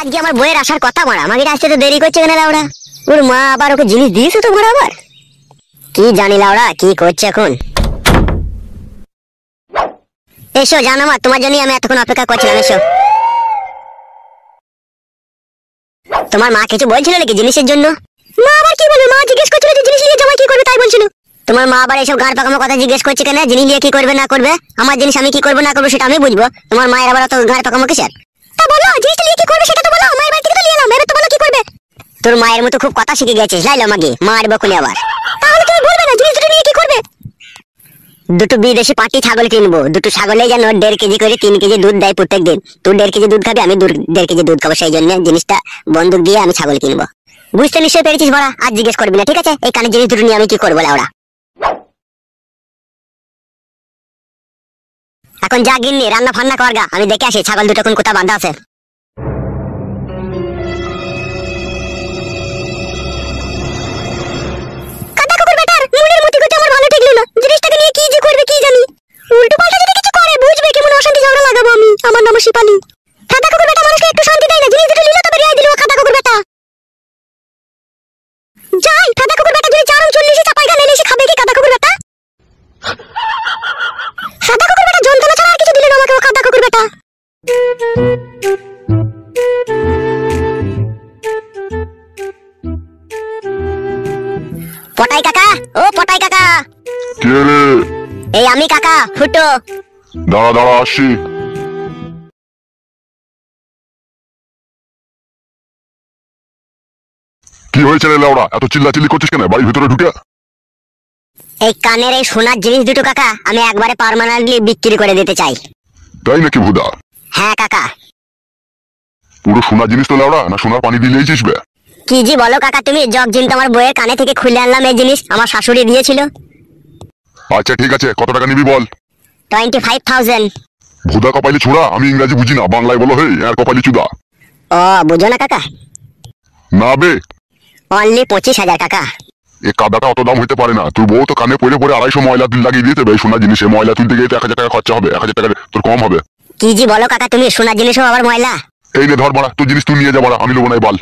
আজকে আমার বইয়ের আসার কথা মারা, আমাকে আসতে তো দেরি করছে কেন লাউড়া? ওর মা আবার ওকে জিনিস দিয়েছে তো মারা আবার, কি জানি লাউড়া কি করছে এখন। এসো জানো মা, তোমার জন্যই আমি এতক্ষণ অপেক্ষা করছিলাম। এসো। তোমার মা কিছু বলছিল নাকি জিনিসের জন্য? মা আবার কি বলবে? মা জিজ্ঞেস করছিল যে জিনিস নিয়ে জামাই কি করবে তাই বলছিল। তোমার মা আবার এইসব গাঁড় পাকামো কথা জিজ্ঞেস করছে কেন? জিনিস নিয়ে কি করবে না করবে? আমার জিনিস আমি কি করবো না করবো সেটা আমি বুঝবো, তোমার মায়ের আবার অত গাঁড় পাকামো কিসের? তা বলো জিনিসটা নিয়ে কি করবে সেটা তো বলো। মায়ের বাড়ি থেকে তো নিয়ে এলাম, এবার তো বলো কি করবে। তোর মায়ের মতো খুব কথা শিখে গেছিস লাইলা মাগি, মার বকুনি আবার। তাহলে তুমি বলবে না জিনিস দুটো নিয়ে কি করবে? দুটো বিদেশি পাটি ছাগল কিনবো, দুটো ছাগলে যেন 1.5 কেজি করে 3 কেজি দুধ দেয় প্রত্যেক দিন। তুই 1.5 কেজি দুধ খাবি, আমি 1.5 কেজি দুধ খাবো, সেই জন্য জিনিসটা বন্দুক দিয়ে আমি ছাগল কিনবো। বুঝতে নিশ্চয়ই পেরেছিস বড়া, আর জিজ্ঞেস করবি না ঠিক আছে? এই কানের জিনিস দুটো নিয়ে আমি কি করবো লাউড়া? এখন যা গিন্নি রান্না ফান্না করগা, আমি দেখে আসি ছাগল দুটো কোন কোথা বাঁধা আছে। কাটা কুকুর বেটার মনের মতি করতে আমার ভালো ঠেকলো না। জিনিসটাকে নিয়ে কি যে করবে কি জানি। উল্টো পাল্টা যদি কিছু করে বুঝবে কেমন অশান্তি ঝগড়া লাগাবো আমি। আমার নাম শিপালি। কাটা কুকুর বেটা মানুষকে একটু শান্তি দেয় না। জিনিস দুটো নিলে তো বেরিয়ে দিল কাটা কুকুর বেটা। যাই কাটা কুকুর বেটা যদি 440 চাপাই গালে এসে খাবে কি কাটা কুকুর বেটা? কাটা কুকুর বেটা যন্ত্রণা ছাড়া আর কিছু দিল না আমাকে ও কাটা কুকুর বেটা। পটাই কাকা, ও পটাই কাকা। কে রে? এই আমি কাকা ফুটো। দাঁড়া দাঁড়া আসি। কি হয়েছে রে লাউড়া, এত চিল্লাচিল্লি করছিস কেন বাড়ির ভিতরে ঢুকে? এই কানের এই সোনার জিনিস দুটো কাকা আমি একবারে পার্মানেন্টলি বিক্রি করে দিতে চাই। তাই নাকি ভুদা? হ্যাঁ কাকা। পুরো সোনার জিনিস তো লাউড়া, না সোনার পানি দিলেই চিসবে? কি জি বলো কাকা তুমি? জগজিন তোমার বইয়ের কানে থেকে খুলে আনলাম এই জিনিস, আমার শাশুড়ি দিয়েছিল। আচ্ছা ঠিক আছে, কত টাকা নিবি বল? 25,000। ভুদা কপালি ছোড়া, আমি ইংরাজি বুঝি না, বাংলায় বলো হে আর কপালি চুদা। ও বুঝো না কাকা? না বে, অনলি 25,000 কাকা। এ কাদাটা অত দাম হইতে পারে না। তোর বউ তো কানে পড়ে পড়ে 250 ময়লা তুল লাগিয়ে দিতে হবে। সোনার জিনিসে ময়লা তুলতে গিয়ে 1,000 টাকা খরচা হবে, 1,000 টাকা তোর কম হবে। কি জি বলো কাকা তুমি? সোনার জিনিসও আবার ময়লা? এই নে ধর বাড়া, তোর জিনিস তুই নিয়ে যা বাড়া, আমি লোবো নাই বাল।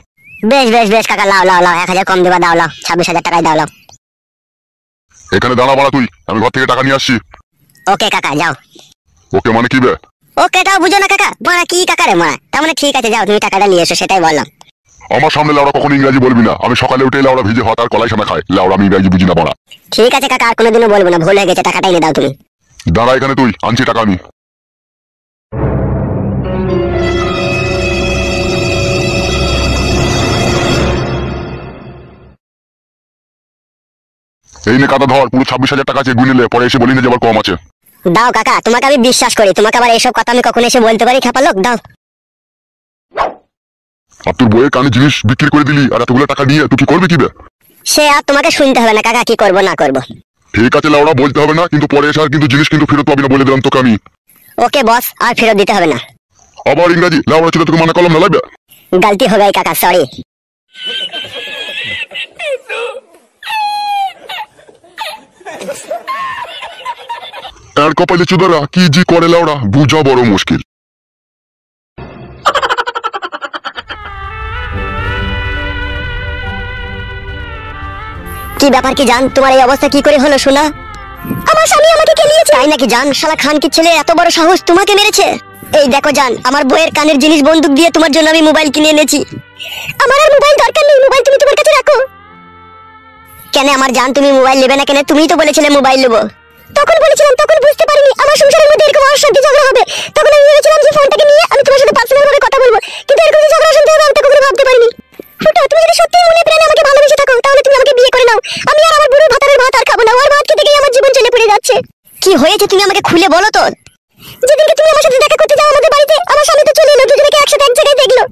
বেশ বেশ বেশ কাকা, লাও লাও লাও 1,000 কম দেবা, দাও লাও 26,000 টাকায় দাও লাও। এখানে দাঁড়া বাড়া তুই, আমি ঘর থেকে টাকা নিয়ে আসছি। ওকে কাকা যাও। ওকে মানে কি বে? ওকে তাও বুঝো না কাকা, মারা কি কাকা রে মারা? তার মানে ঠিক আছে যাও, তুমি টাকাটা নিয়ে এসো সেটাই বললাম। আমার সামনে লাউড়া কখনো ইংরাজি বলবি না। আমি সকালে উঠে লাউড়া ভিজে ভাত আর কলাই সানা খাই। লাউড়া আমি ইংরাজি বুঝি না বাড়া। ঠিক আছে কাকা, আর কোনোদিনও বলবো না, ভুল হয়ে গেছে, টাকাটা এনে দাও তুমি। দাঁড়া এখানে তুই, আনছি টাকা আমি। এই নে কাদা ধর, পুরো 26,000 টাকা আছে, গুনে নে, পরে এসে বলি না যে আবার কম আছে। দাও কাকা, তোমাকে আমি বিশ্বাস করি, তোমাকে আবার এইসব কথা আমি কখন এসে বলতে পারি খেপা লোক? দাও। আর তোর বইয়ের কানে জিনিস বিক্রি করে দিলি, আর এতগুলো টাকা নিয়ে তুই কি করবি কি বে? সে আর তোমাকে শুনতে হবে না কাকা, কি করব না করব। ঠিক আছে লাউড়া, বলতে হবে না, কিন্তু পরে এসে আর কিন্তু জিনিস কিন্তু ফেরত পাবি না বলে দিলাম তোকে আমি। ওকে বস, আর ফেরত দিতে হবে না। আবার ইংরাজি লাউড়া ছিল, তোকে মানে কলম না লাগবে। গলতি हो गई কাকা, সরি। আর কপালে চুদারা কি জি করে লাউড়া, বুঝা বড় মুশকিল। কি ব্যাপার কি জান, তোমার এই অবস্থা কি করে হলো শোনা? আমার স্বামী আমাকে খেলিয়েছে। তাই নাকি জান? শালা খানকির ছেলে এত বড় সাহস, তোমাকে মেরেছে? এই দেখো জান, আমার বইয়ের কানের জিনিস বন্দুক দিয়ে তোমার জন্য আমি মোবাইল কিনে এনেছি। আমার আর মোবাইল দরকার নেই, মোবাইল তুমি তোমার কাছে রাখো। কেন আমার জান তুমি মোবাইল নেবে না কেন? তুমিই তো বলেছিলে মোবাইল নেবো। তখন বলেছিলাম, তখন বুঝতে পারিনি আমার সংসারের মধ্যে এরকম অশান্তি ঝগড়া হবে। তখন আমি ভেবেছিলাম যে ফোনটাকে নিয়ে আমি তোমার সাথে পার্সোনাল ভাবে কথা বলবো, কিন্তু এরকম ঝগড়া শুনতে হবে আমি তো কখনো ভাবতে পারিনি। ফুটো, তুমি যদি সত্যি মনে প্রাণে আমাকে ভালোবেসে থাকো তাহলে তুমি আমাকে বিয়ে করে নাও। আমি আর আমার বুড়ো ভাতারের ভাত আর খাবো না, ওর ভাত খেতে গিয়ে আমার জীবন চলে পড়ে যাচ্ছে। কি হয়েছে তুমি আমাকে খুলে বলো তো। যেদিনকে তুমি আমার সাথে দেখা করতে যাও আমাদের বাড়িতে, আমার স্বামী তো চলে এলো, দুজনকে একসাথে এক জায়গায় দেখলো।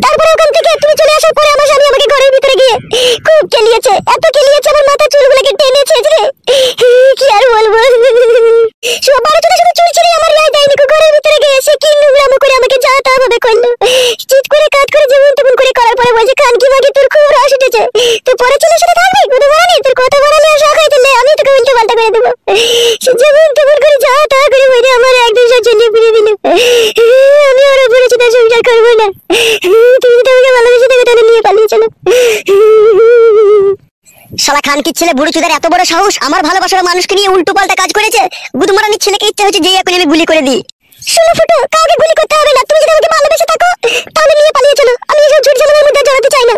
তারপরে ওখান থেকে তুমি চলে আসার পরে আমার স্বামী আমাকে ঘরের ভিতরে গিয়ে খুব খেলিয়েছে, এত খেলিয়েছে আমার মাথা চুলগুলোকে টেনেছে রে। কি আর বলবো, সবার ছোট ছোট চুল ছিঁড়ে আমার রায় দেয়নি, ঘরের ভিতরে গিয়ে সে কি নোংরামো করে আমাকে যা তা ভাবে করলো। চিৎ করে কাট করে যেমন তেমন করে করার পরে বলছে, খানকি মাগি তোর খুব রস উঠেছে, তুই পরে ছেলের সাথে থাকবি, কোনো বাড়ানি তোর কথা বাড়ালে আর শখ হয়ে দিলে আমি তোকে উল্টো পাল্টা করে দেবো। সে যেমন তেমন করে যা তা করে বলে খান কি ছেলে বুড়ো চুদার এত বড় সাহস আমার ভালোবাসার মানুষকে নিয়ে উল্টো পাল্টা কাজ করেছে। গুদমারানির ছেলেকে ইচ্ছা হচ্ছে যে এখন আমি গুলি করে দিই। শুনো ফুটো, কাউকে গুলি করতে হবে না। তুমি যদি আমাকে ভালোবেসে থাকো তাহলে নিয়ে পালিয়ে চলো। আমি এসব ঝুট ঝামেলার মধ্যে জড়াতে চাই না।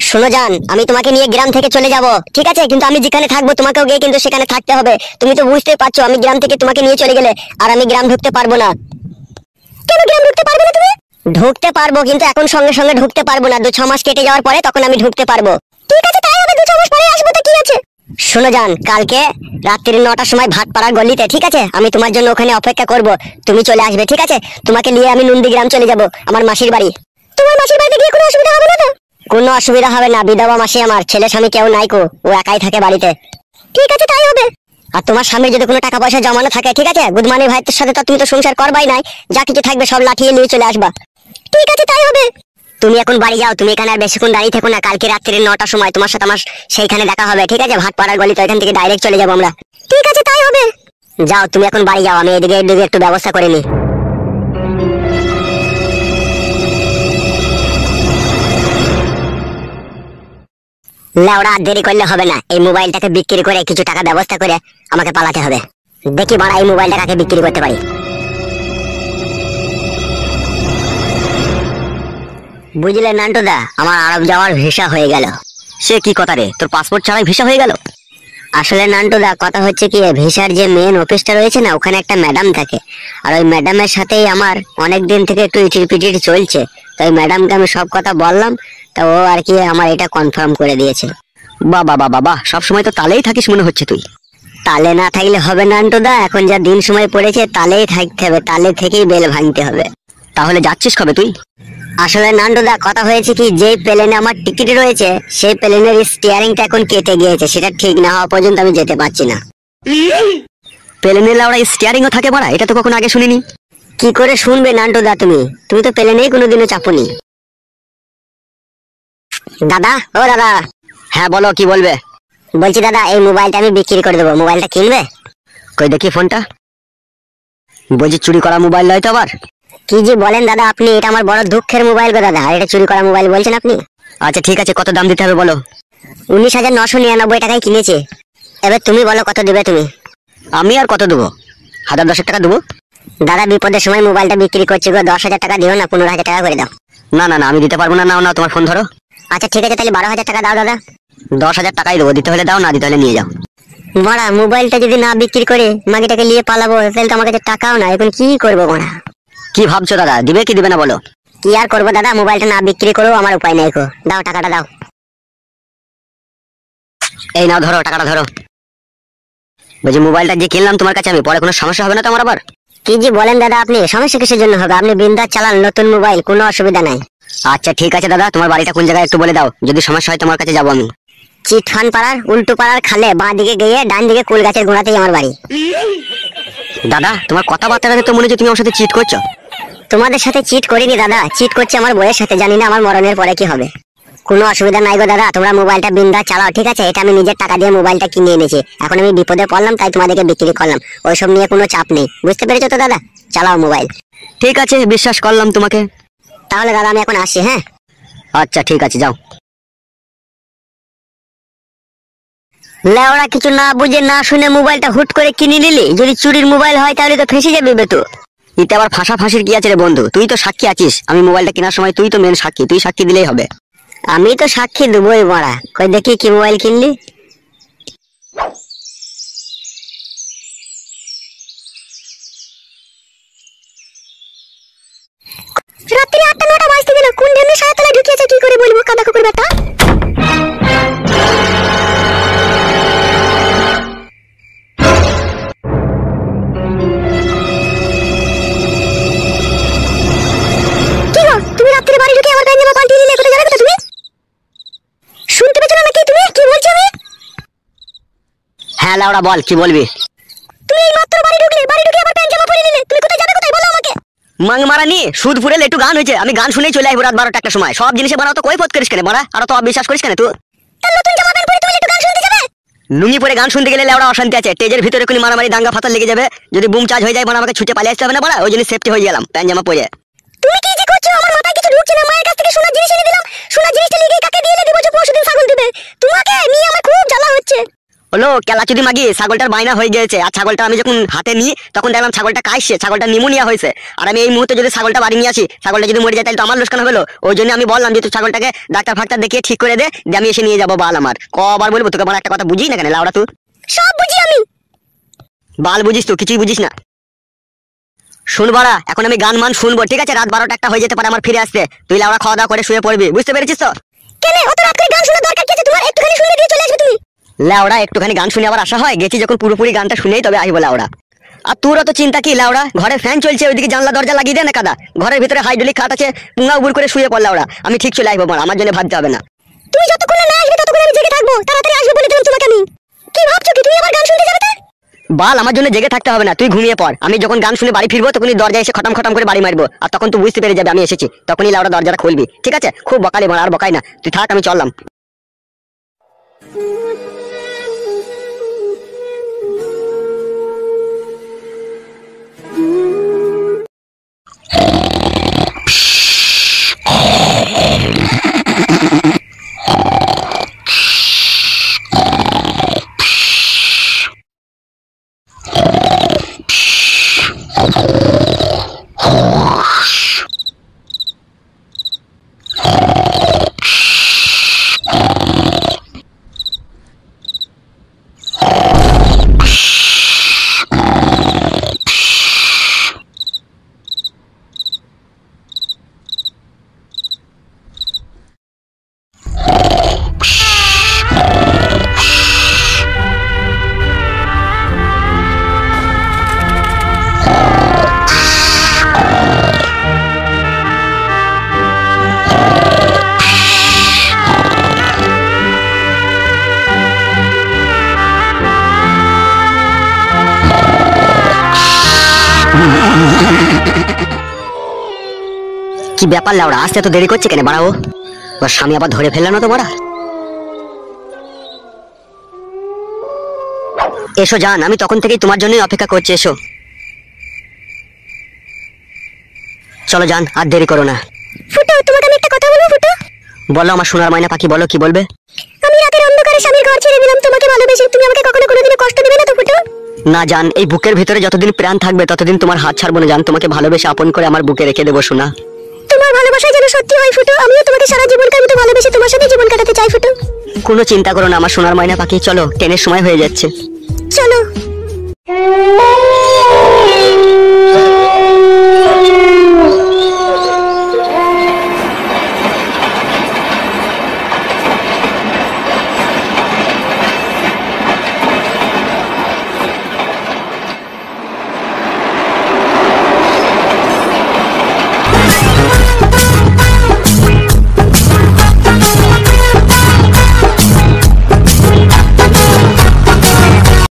শোনো জান, আমি তোমাকে নিয়ে গ্রাম থেকে চলে যাব, ঠিক আছে? কিন্তু আমি যেখানে থাকবো তোমাকেও গিয়ে কিন্তু সেখানে থাকতে হবে। তুমি তো বুঝতে পারছো আমি গ্রাম থেকে তোমাকে নিয়ে চলে গেলে আর আমি গ্রাম ঢুকতে পারবো না। কেন গ্রাম ঢুকতে পারবে না তুমি? ঢুকতে পারবো, কিন্তু এখন সঙ্গে সঙ্গে ঢুকতে পারবো না। 2-6 মাস কেটে যাওয়ার পরে তখন আমি ঢুকতে পারবো। ঠিক আছে, তাই হবে। 2-6 মাস পরে আসবো তো কি আছে। শোনো জান, কালকে রাত্রি 9টার সময় ভাটপাড়ার গলিতে, ঠিক আছে? আমি তোমার জন্য ওখানে অপেক্ষা করব। তুমি চলে আসবে, ঠিক আছে? তোমাকে নিয়ে আমি নন্দীগ্রাম চলে যাব, আমার মাসির বাড়ি। তোমার মাসির বাড়িতে গিয়ে কোনো অসুবিধা হবে না তো? কোনো অসুবিধা হবে না, বিধবা মাসি আমার, ছেলে স্বামী কেউ নাই কো, ও একাই থাকে বাড়িতে। ঠিক আছে, তাই হবে। আর তোমার স্বামীর যদি কোনো টাকা পয়সা জমানো থাকে, ঠিক আছে, গুদমানি ভাইয়ের সাথে তো তুমি তো সংসার করবাই নাই, যা কিছু থাকবে সব লাঠিয়ে নিয়ে চলে আসবা। ঠিক আছে, তাই হবে। তুমি এখন বাড়ি যাও, তুমি এখানে আর বেশিক্ষণ দাঁড়িয়ে থেকো না। কালকে রাত্রি 9টার সময় তোমার সাথে আমার সেইখানে দেখা হবে, ঠিক আছে? ভাটপাড়ার গলিতে, ওইখান থেকে ডাইরেক্ট চলে যাবো আমরা। ঠিক আছে, তাই হবে। যাও, তুমি এখন বাড়ি যাও, আমি এদিকে একটু ব্যবস্থা করে নিই। লেওড়া, আর দেরি করলে হবে না। এই মোবাইলটাকে বিক্রি করে কিছু টাকা ব্যবস্থা করে আমাকে পালাতে হবে। দেখি বাড়া এই মোবাইলটা কাকে বিক্রি করতে পারি। বুঝলে নান্টুদা, আমার আরব যাওয়ার ভিসা হয়ে গেল। সে কি কথা রে, তোর পাসপোর্ট ছাড়াই ভিসা হয়ে গেল? আসলে নান্টুদা, কথা হচ্ছে কি, ভিসার যে মেন অফিসটা রয়েছে না, ওখানে একটা ম্যাডাম থাকে। আর ওই ম্যাডামের সাথেই আমার অনেক দিন থেকে একটু ইটির চলছে। তো ওই ম্যাডামকে আমি সব কথা বললাম, তা ও আর কি আমার এটা কনফার্ম করে দিয়েছে। বাবা বাবা বাবা, সব সময় তো তালেই থাকিস মনে হচ্ছে তুই। তালে না থাকলে হবে নান্টুদা, এখন যা দিন সময় পড়েছে তালেই থাকতে হবে, তালে থেকেই বেল ভাঙতে হবে। তাহলে যাচ্ছিস কবে তুই? আসলে নান্টুদা, কথা হয়েছে কি, যে প্লেনে আমার টিকিট রয়েছে সেই প্লেনের স্টিয়ারিংটা এখন কেটে গিয়েছে, সেটা ঠিক না হওয়া পর্যন্ত আমি যেতে পারছি না। প্লেনে লাউড়া স্টিয়ারিংও থাকে মারা, এটা তো কখনো আগে শুনিনি। কি করে শুনবে নান্টুদা, তুমি তো প্লেনেই কোনোদিনও চাপুনি। দাদা, ও দাদা। হ্যাঁ বলো, কি বলবে? বলছি দাদা, এই মোবাইলটা আমি বিক্রি করে দেবো, মোবাইলটা কিনবে? কই দেখি ফোনটা। বলছি চুরি করা মোবাইল নয় তো আবার? কি যে বলেন দাদা আপনি, এটা আমার বড় দুঃখের মোবাইল গো দাদা। আর এটা চুরি করা মোবাইল বলছেন আপনি? আচ্ছা ঠিক আছে, কত দাম দিতে হবে বলো? 19,999 টাকায় কিনেছে। এবার তুমি বলো কত দেবে তুমি? আমি আর কত দেবো? 1010 টাকা দেবো। দাদা, বিপদের সময় মোবাইলটা বিক্রি করছি গো, 10,000 টাকা দিও না, 15,000 টাকা করে দাও। না না না, আমি দিতে পারবো না। নাও না, তোমার ফোন ধরো। আচ্ছা ঠিক আছে, তাহলে 12,000 টাকা দাও দাদা। 10,000 টাকাই দেবো, দিতে হলে দাও, না দিতে হলে নিয়ে যাও। বড়া, মোবাইলটা যদি না বিক্রি করে মাগিটাকে নিয়ে পালাবো, তাহলে তো আমার কাছে টাকাও না, এখন কি করবো বড়া? কি ভাবছো দাদা, দিবে কি দিবে না বলো? কি আর করবো দাদা, মোবাইলটা না বিক্রি করবো, আমার উপায় নাই গো। দাও টাকাটা দাও। এই নাও, ধরো টাকাটা ধরো। বলছি মোবাইলটা যে কিনলাম তোমার কাছে, আমি পরে কোনো সমস্যা হবে না তো আমার আবার? কি যে বলেন দাদা আপনি, সমস্যা কিসের জন্য হবে? আপনি বিন্দাস চালান, নতুন মোবাইল, কোনো অসুবিধা নাই। আচ্ছা ঠিক আছে দাদা, তোমার বাড়িটা কোন জায়গায় একটু বলে দাও, যদি সমস্যা হয় তোমার কাছে যাবো আমি। চিটফান পাড়ার উল্টো পাড়ার খালে বাঁ দিকে গিয়ে ডান দিকে কুল গাছের গোড়াতেই আমার বাড়ি। দাদা, তোমার কথাবার্তাটাতে তো মনে হচ্ছে তুমি আমার সাথে চিট করছো। তোমাদের সাথে চিট করিনি দাদা, চিট করছি আমার বইয়ের সাথে। জানি না আমার মরণের পরে কি হবে। কোনো অসুবিধা নাই গো দাদা, তোমরা মোবাইলটা বিন্দাস চালাও, ঠিক আছে? এটা আমি নিজের টাকা দিয়ে মোবাইলটা কিনে এনেছি, এখন আমি বিপদে পড়লাম তাই তোমাদেরকে বিক্রি করলাম। ওইসব নিয়ে কোনো চাপ নেই, বুঝতে পেরেছো তো দাদা? চালাও মোবাইল। ঠিক আছে, বিশ্বাস করলাম তোমাকে। তাহলে দাদা আমি এখন আসছি, হ্যাঁ? আচ্ছা ঠিক আছে, যাও। লেওড়া, কিছু না বুঝে না শুনে মোবাইলটা হুট করে কিনে নিলি, যদি চুরির মোবাইল হয় তাহলে তো ফেঁসে যাবে বেতু। এতে আবার ফাঁসির কি আছে রে বন্ধু? তুই তো সাক্ষী আছিস, আমি মোবাইলটা কেনার সময় তুই তো মেন সাক্ষী, তুই সাক্ষী দিলেই হবে। আমি তো সাক্ষী দেবই মারা। কই দেখি কি মোবাইল কিনলি। রাত্রি 8টা 9টা বাজতে গেল, কোন ঢেমনি সায়াতলা ঢুকিয়েছে কি করে বলবো, কাদা কুকুর বেটা। কি গো, তুমি রাত্রি বাড়ি ঢুকে আমার জামা পাল্টিয়ে দিলে, কোথায় যাবে কোথায় তুমি? শুনতে পেছো না নাকি তুমি কি বলছো আমি? হ্যাঁ লাউড়া, বল কি বলবি? তুমি এই মাত্র বাড়ি ঢুকে আবার প্যান্ট জামা পরে নিলে, তুমি কোথায় যাবে কোথায় বলো আমাকে? মাং মারানি সুদপুরে একটু গান হয়েছে, আমি গান শুনেই চলে আসবো রাত 12টা একটা সময়। সব জিনিসে বানাও তো কৈফত করিস কেন মারা, আর তো অবিশ্বাস করিস কেন তুই? তার নতুন জামা প্যান্ট পরে তুমি একটু গান শুনতে যাবে? লুঙ্গি পরে গান শুনতে গেলে লেওড়া অশান্তি আছে, স্টেজের ভিতরে কোনো মারামারি দাঙ্গা ফাতাল লেগে যাবে, যদি বুম চার্জ হয়ে যায় মানে আমাকে ছুটে পালিয়ে আসতে হবে না বড়া, ওই জন্য সেফটি হয়ে গেলাম প্যান্ট জামা পরে। তুমি কি যে করছো আমার মাথায় কিছু ঢুকছে না। মায়ের কাছ থেকে সোনার জিনিস এনে দিলাম, সোনার জিনিসটা লিখে কাকে দিয়ে এলে বলছো পরশুদিন ছাগল দিবে। তোমাকে নিয়ে আমার খুব জ্বালা হচ্ছে। হলো কেলাচুদি মাগি, ছাগলটার বাইনা হয়ে গেছে। আর ছাগলটা আমি যখন হাতে নিই তখন দেখলাম ছাগলটা কাইছে, ছাগলটা নিমোনিয়া হয়েছে। আর আমি এই মুহূর্তে যদি ছাগলটা বাড়ি নিয়ে আসি, ছাগলটা যদি মরে যায় তাহলে তো আমার লোকসান হলো। ওই জন্য আমি বললাম যে তুই ছাগলটাকে ডাক্তার ফাক্তার দেখিয়ে ঠিক করে দে, যে আমি এসে নিয়ে যাবো। বাল আমার কবার বলবো তোকে, আমার একটা কথা বুঝি না কেন লাউড়া? তুই সব বুঝি আমি। বাল বুঝিস তো, কিছুই বুঝিস না। শুন বাড়া, এখন আমি গান মান শুনবো, ঠিক আছে? রাত 12টা 1টা হয়ে যেতে পারে আমার ফিরে আসতে। তুই লাউড়া খাওয়া দাওয়া করে শুয়ে পড়বি, বুঝতে পেরেছিস তো? কেন অত রাত করে গান শোনার দরকার কি আছে তোমার? একটুখানি শুনে দিয়ে চলে আসবে তুমি। লাউড়া একটুখানি গান শুনে আবার আসা হয়? গেছি যখন পুরোপুরি গানটা শুনেই তবে আসবো লাউড়া। আর তোর অত চিন্তা কি লাউড়া? ঘরে ফ্যান চলছে, ওইদিকে জানলা দরজা লাগিয়ে দে না কাদা। ঘরের ভিতরে হাইড্রোলিক খাট আছে, পুঙ্গা উবুর করে শুয়ে পড় লাউড়া। আমি ঠিক চলে আসবো, আমার জন্য ভাবতে হবে না। তুমি যতক্ষণ না আসবে ততক্ষণ আমি জেগে থাকবো। তাড়াতাড়ি আসবে বলে দিলাম তোমাকে আমি। কি ভাবছো কি তুমি আবার গান শুনতে যাবে? বাল আমার জন্য জেগে থাকতে হবে না, তুই ঘুমিয়ে পড়। আমি যখন গান শুনে বাড়ি ফিরবো তখনই দরজা এসে খটাম খটাম করে বাড়ি মারবো, আর তখন তুই বুঝতে পেরে যাবে আমি এসেছি। তখনই লাউড়া দরজাটা খুলবি, ঠিক আছে? খুব বকালি মার, আর বকাই না। তুই থাক, আমি চললাম। কি ব্যাপার লাউড়া, আসতে তো দেরি করছে কেন বাড়াও? ওর স্বামী আবার ধরে ফেললো না তো বাড়া? এসো জান, আমি তখন থেকেই তোমার জন্যই অপেক্ষা করছি। এসো, চলো জান, আর দেরি করো না। ফুটো, তোমাকে আমি একটা কথা বলবো ফুটো। বলো আমার সোনার ময়না পাখি, বলো কি বলবে? আমি রাতের অন্ধকারে স্বামীর ঘর ছেড়ে দিলাম তোমাকে ভালোবেসে। তুমি আমাকে কখনো কোনোদিনও কষ্ট দিবে না তো ফুটো? না জান, এই বুকের ভিতরে যতদিন প্রাণ থাকবে ততদিন তোমার হাত ছাড়বো না জান। তোমাকে ভালোবেসে আপন করে আমার বুকে রেখে দেবো সোনা। তোমার ভালোবাসা যেন সত্যি হয় ফুটো। আমিও তোমাকে সারা জীবনকার মতো ভালোবেসে তোমার সাথে জীবন কাটাতে চাই ফুটো। কোনো চিন্তা করো না আমার সোনার ময়না পাখি, চলো, ট্রেনের সময় হয়ে যাচ্ছে। চলো।